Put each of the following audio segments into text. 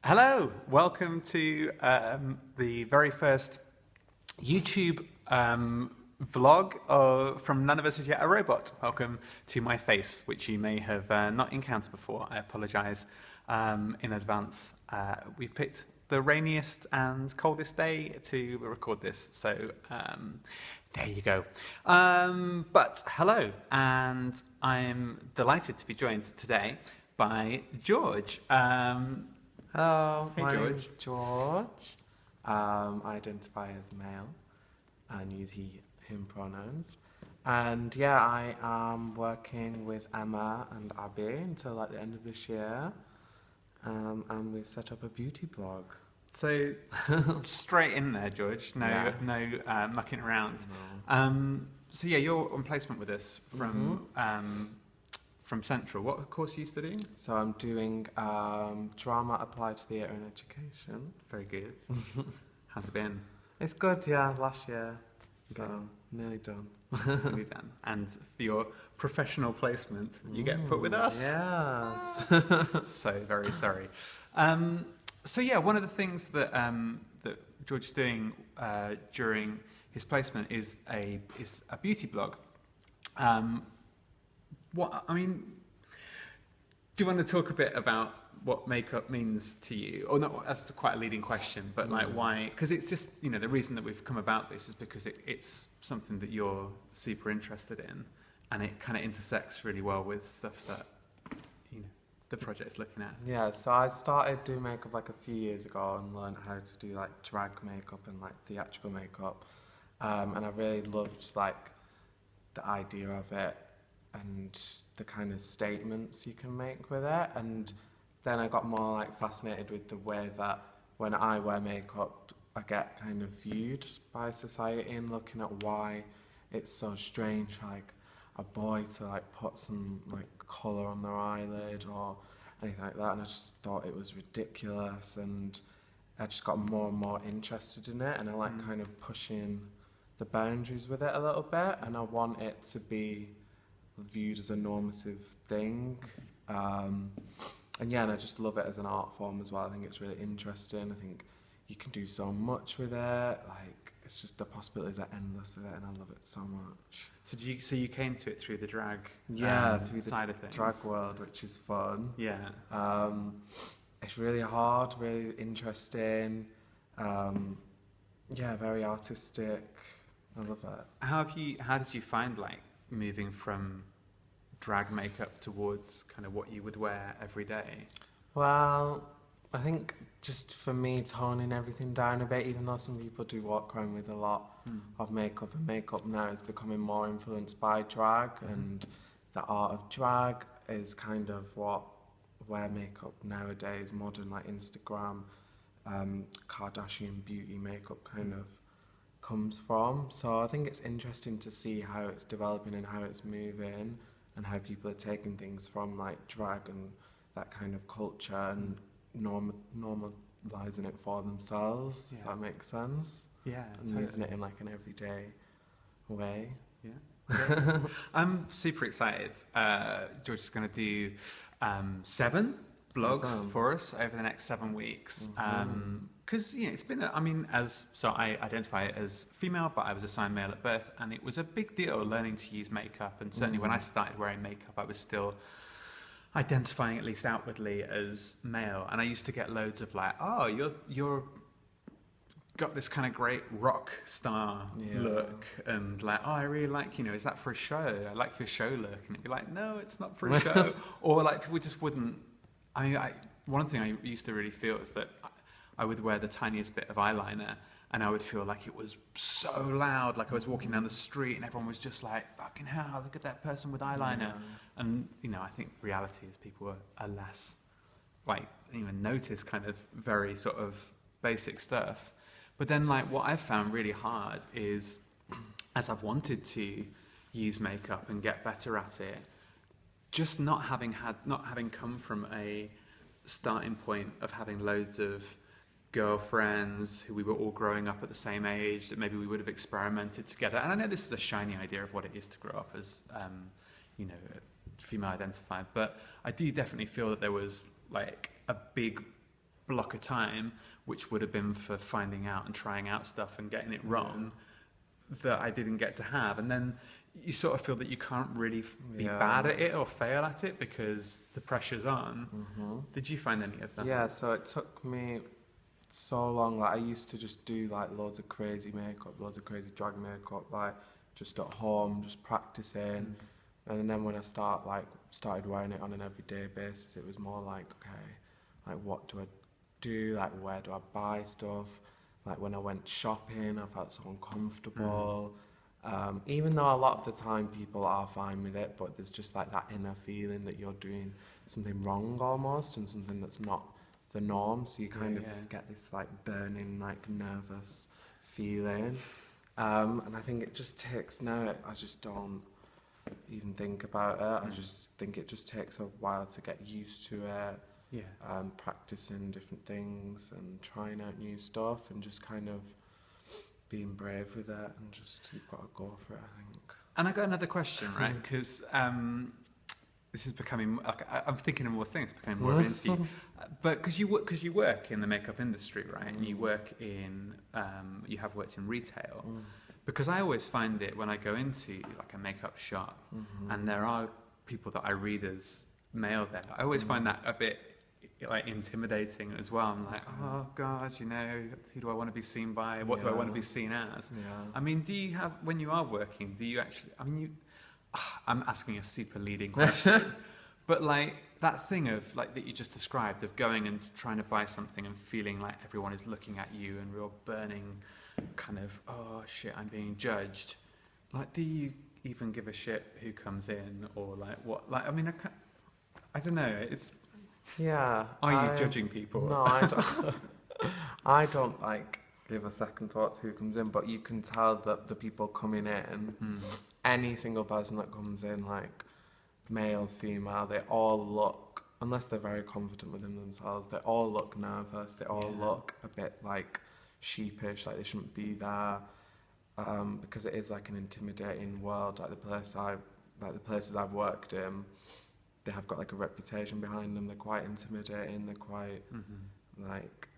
Hello, welcome to the very first YouTube vlog from None of Us Is Yet a Robot. Welcome to my face, which you may have not encountered before. I apologise in advance. We've picked the rainiest and coldest day to record this, so there you go. But hello, and I'm delighted to be joined today by George. Hello, Hey, my George. name's George. I identify as male and use he, him pronouns. And yeah, I am working with Emma and Abby until like the end of this year. And we've set up a beauty blog. So straight in there, George. No, Yes. no mucking around. No. So yeah, you're on placement with us from Central. What course are you studying? So I'm doing drama applied to theatre and education. Very good. How's it been? It's good, yeah, last year. So Okay. nearly done. Really done. And for your professional placement, you get put with us. Yes. So very sorry. So yeah, one of the things that that George is doing during his placement is a beauty blog. Do you want to talk a bit about what makeup means to you? Or not? That's quite a leading question, but like why? Because it's just the reason that we've come about this is because it's something that you're super interested in, and it kind of intersects really well with stuff that the project's looking at. Yeah, so I started doing makeup like a few years ago and learned how to do like drag makeup and like theatrical makeup. And I really loved like the idea of it and the kind of statements you can make with it. And then I got more like fascinated with the way that when I wear makeup, I get kind of viewed by society and looking at why it's so strange for like a boy to like put some like colour on their eyelid or anything like that, and I just thought it was ridiculous, and I just got more and more interested in it, and I like kind of pushing the boundaries with it a little bit, and I want it to be viewed as a normative thing, and yeah, and I just love it as an art form as well. I think it's really interesting. I think you can do so much with it, like it's just the possibilities are endless with it, and I love it so much. So you came to it through the drag Through the side of things. drag world, which is fun. Yeah. It's really hard, really interesting. Yeah, very artistic. I love it. How did you find like moving from drag makeup towards kind of what you would wear every day? Well, I think just for me toning everything down a bit, even though some people do walk around with a lot of makeup, and makeup now is becoming more influenced by drag, and the art of drag is kind of where makeup nowadays, modern like Instagram, Kardashian beauty makeup kind of comes from. So I think it's interesting to see how it's developing and how it's moving, and how people are taking things from like drag and that kind of culture and normalizing it for themselves, if that makes sense. Yeah. And using it in like an everyday way. Yeah. I'm super excited. George is going to do 7 vlogs for us over the next 7 weeks. Because it's been, I identify as female, but I was assigned male at birth, and it was a big deal learning to use makeup. And certainly when I started wearing makeup, I was still identifying, at least outwardly, as male. And I used to get loads of like, oh, you're got this kind of great rock star look, and like, oh, I really like, is that for a show? I like your show look. And it'd be like, no, it's not for a show. Or like people just wouldn't, one thing I used to really feel is that I would wear the tiniest bit of eyeliner and I would feel like it was so loud, like I was walking down the street and everyone was just like, fucking hell, look at that person with eyeliner. And, I think reality is people are less, like, notice kind of very sort of basic stuff. But then, like, what I've found really hard is, as I've wanted to use makeup and get better at it, just not having come from a starting point of having loads of girlfriends who we were all growing up at the same age, that maybe we would have experimented together. And I know this is a shiny idea of what it is to grow up as, female identified, but I do definitely feel that there was like a big block of time, which would have been for finding out and trying out stuff and getting it wrong, that I didn't get to have. And then you sort of feel that you can't really be bad at it or fail at it because the pressure's on. Did you find any of that? Yeah, so it took me so long. Like, I used to just do like loads of crazy makeup, loads of crazy drag makeup, like just at home, just practicing. And then when I started wearing it on an everyday basis, it was more like, okay, like what do I do? Like, where do I buy stuff? Like, when I went shopping, I felt so uncomfortable. Even though a lot of the time people are fine with it, but there's just like that inner feeling that you're doing something wrong almost, and something that's not the norm. So you kind of get this like burning, like nervous feeling. And I think it just takes, now I just don't even think about it. I just think it just takes a while to get used to it. Practicing different things and trying out new stuff and just kind of being brave with it, and just, you've got to go for it, I think. And I got another question, right? Because this is becoming, like, I'm thinking of more things, becoming more of an interview. But because you work in the makeup industry, right? And you work in, you have worked in retail. Because I always find it when I go into like a makeup shop, and there are people that I read as male there, I always find that a bit like intimidating as well. I'm like, oh God, you know, who do I want to be seen by? What do I want to be seen as? I mean, do you have, when you are working, do you actually, I mean, I'm asking a super leading question, but like that thing of like that you just described, of going and trying to buy something and feeling like everyone is looking at you and real burning kind of, oh shit, I'm being judged. Like, do you even give a shit who comes in, or like what? Like, I mean, I don't know. It's, are you judging people? No, I don't. I don't like give a second thought to who comes in, but you can tell that the people coming in, any single person that comes in, like male, female, they all look, unless they're very confident within themselves, they all look nervous. They all look a bit like sheepish, like they shouldn't be there, because it is like an intimidating world. Like the places I've worked in, they have got like a reputation behind them. They're quite intimidating. They're quite like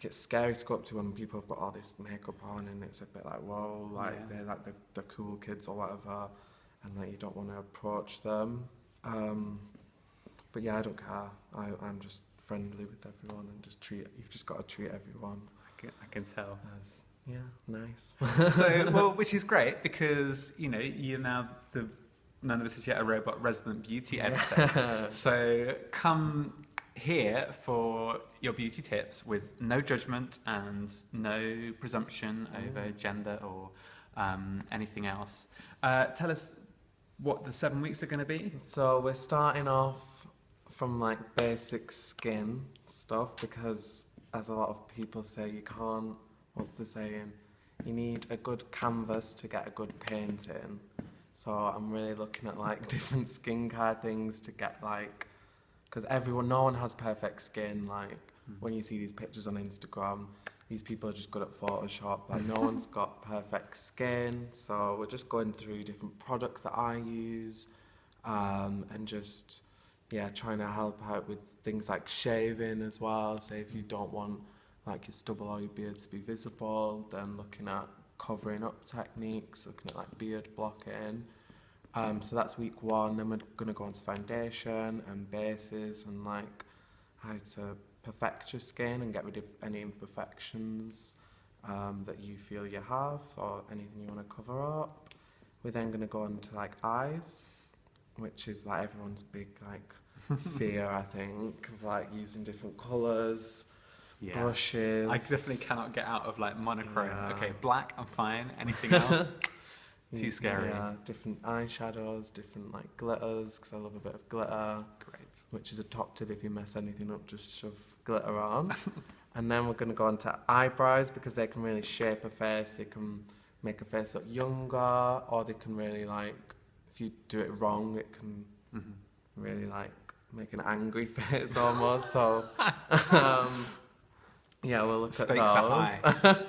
it's scary to go up to when people have got all this makeup on, and it's a bit like, whoa, like they're like the cool kids or whatever, and like you don't want to approach them. But yeah, I don't care. I'm just friendly with everyone and just you've just got to treat everyone. I can tell. As, nice. So, well, which is great, because, you know, you're now none of us is yet a robot resident beauty editor. So come here for your beauty tips with no judgment and no presumption over gender or anything else. Tell us what the 7 weeks are going to be. So we're starting off from like basic skin stuff, because as a lot of people say, you can't, what's the saying? You need a good canvas to get a good painting. So I'm really looking at like different skincare things to get like, because no one has perfect skin. Like when you see these pictures on Instagram, these people are just good at Photoshop. Like no one's got perfect skin. So we're just going through different products that I use, and just, trying to help out with things like shaving as well. So if you don't want like your stubble or your beard to be visible, then looking at covering up techniques, looking at like beard blocking. So that's week 1. Then we're going to go into foundation and bases, and like how to perfect your skin and get rid of any imperfections that you feel you have, or anything you want to cover up. We're then going to go into like eyes, which is like everyone's big like fear, I think, of like using different colours, brushes. I definitely cannot get out of like monochrome. Okay, black, I'm fine. Anything else? Too scary. Yeah, different eyeshadows, different like glitters, because I love a bit of glitter. Great. Which is a top tip: if you mess anything up, just shove glitter on. And then we're going to go on to eyebrows, because they can really shape a face. They can make a face look younger, or they can really like, if you do it wrong, it can really like make an angry face almost. So we'll look Stakes at those. Are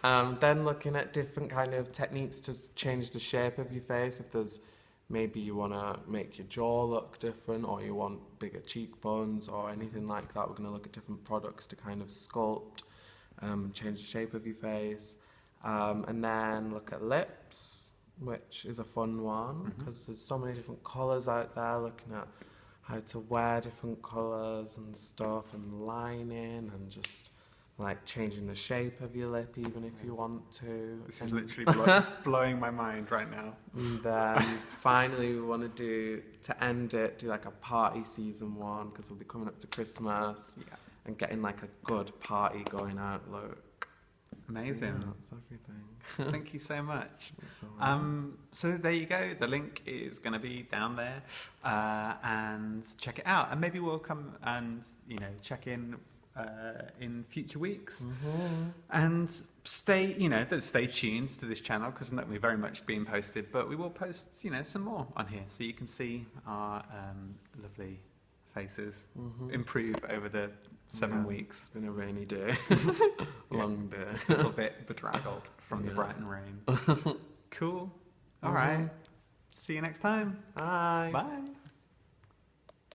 high. Then looking at different kind of techniques to change the shape of your face. If there's maybe you want to make your jaw look different, or you want bigger cheekbones or anything like that. We're going to look at different products to kind of sculpt, change the shape of your face. And then look at lips, which is a fun one because there's so many different colours out there, looking at how to wear different colours and stuff, and lining, and just like changing the shape of your lip even if you want to. This is literally blowing my mind right now. And then finally we want to end it, do like a party season one, because we'll be coming up to Christmas and getting like a good party going out look. Amazing. So, yeah, that's everything. Thank you so much. Right. So there you go. The link is going to be down there, and check it out. And maybe we'll come and check in future weeks. And stay tuned to this channel, because not be very much being posted, but we will post some more on here, so you can see our lovely faces improve over the 7 weeks. It's been a rainy day. Long day. A little bit bedraggled from the Brighton rain. Cool. All right. See you next time. Bye. Bye.